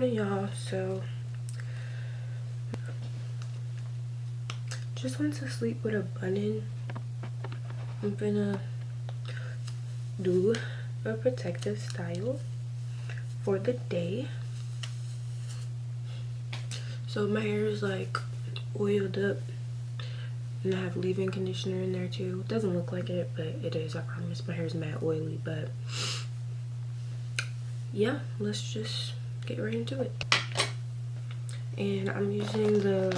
morning, y'all. So just went to sleep with a bun in. I'm gonna do a protective style for the day. So my hair is like oiled up, and I have leave-in conditioner in there too. It doesn't look like it, but it is, I promise. My hair is mad oily, but yeah, let's just get right into it. And I'm using the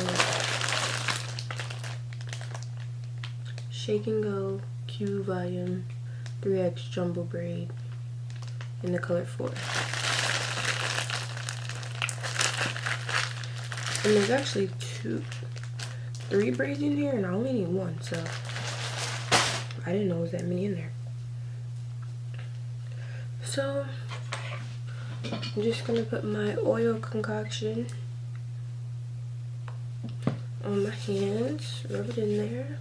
Shake and Go Q Volume 3X Jumbo Braid in the color 4. And there's actually 3 braids in here, and I only need 1, so I didn't know there was that many in there. So I'm just gonna put my oil concoction on my hands, rub it in there.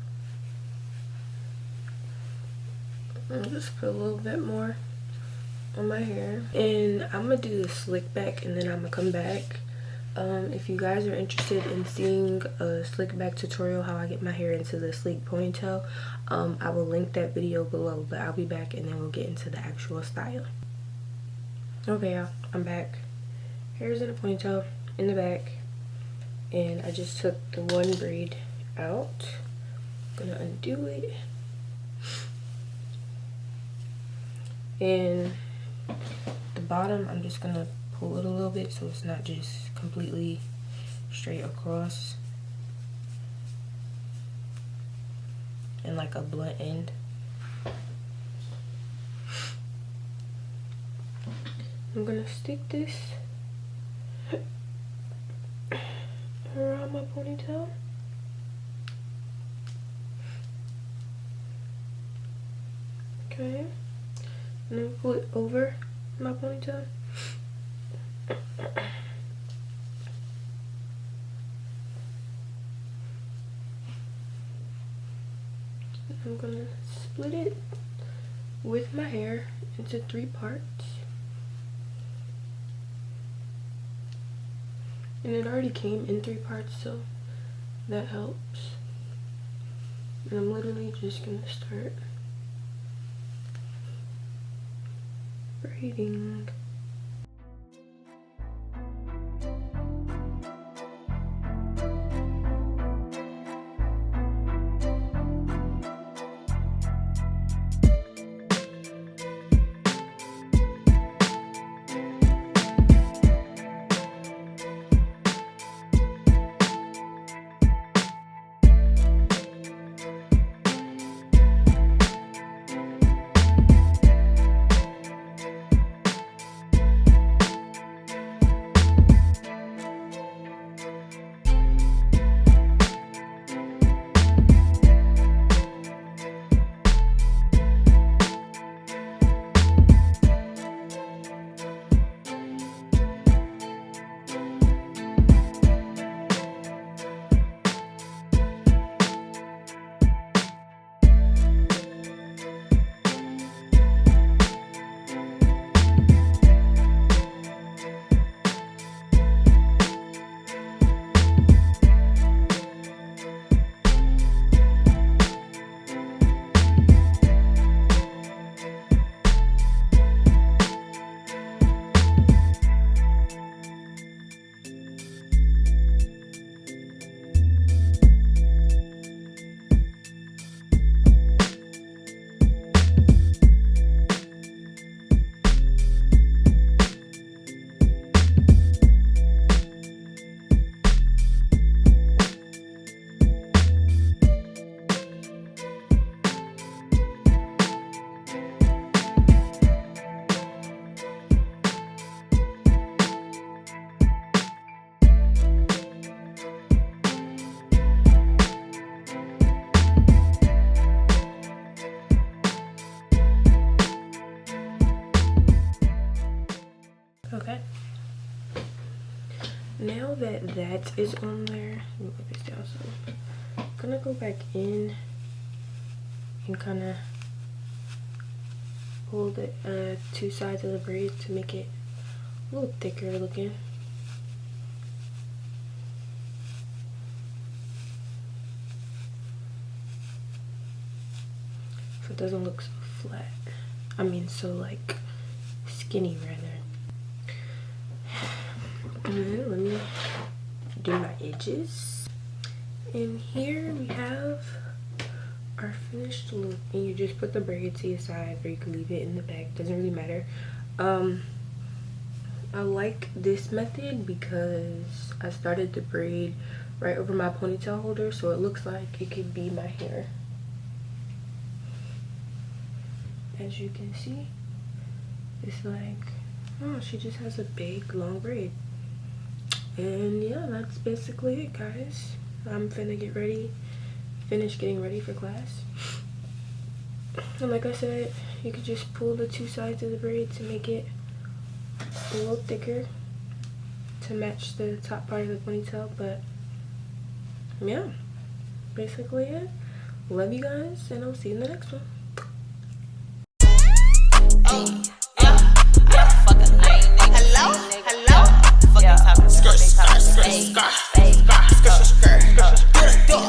I'll just put a little bit more on my hair, and I'm gonna do the slick back, and then I'm gonna come back. If you guys are interested in seeing a slick back tutorial, how I get my hair into the sleek ponytail, I will link that video below, but I'll be back and then we'll get into the actual style. Okay, y'all, I'm back. Hair's in a ponytail in the back, and I just took the 1 braid out. I'm gonna undo it, and the bottom I'm just gonna pull it a little bit so it's not just completely straight across and like a blunt end. I'm gonna stick this around my ponytail. Okay, and then pull it over my ponytail. I'm gonna split it with my hair into 3 parts. And it already came in 3 parts, so that helps. And I'm literally just gonna start braiding. Okay, now that that is on there, let me put this down. So I'm gonna go back in and kind of pull the 2 sides of the braid to make it a little thicker looking. it doesn't look so flat. I mean, so like skinny rather. And then let me do my edges. And here we have our finished look, and you just put the braid to your side, or you can leave it in the back, doesn't really matter. I like this method because I started the braid right over my ponytail holder, so it looks like it could be my hair. As you can see, it's like, oh, she just has a big long braid. And yeah, that's basically it, guys. I'm finna finish getting ready for class. And like I said, you could just pull the two sides of the braid to make it a little thicker to match the top part of the ponytail. But yeah, basically it. Love you guys, and I'll see you in the next one. Hello?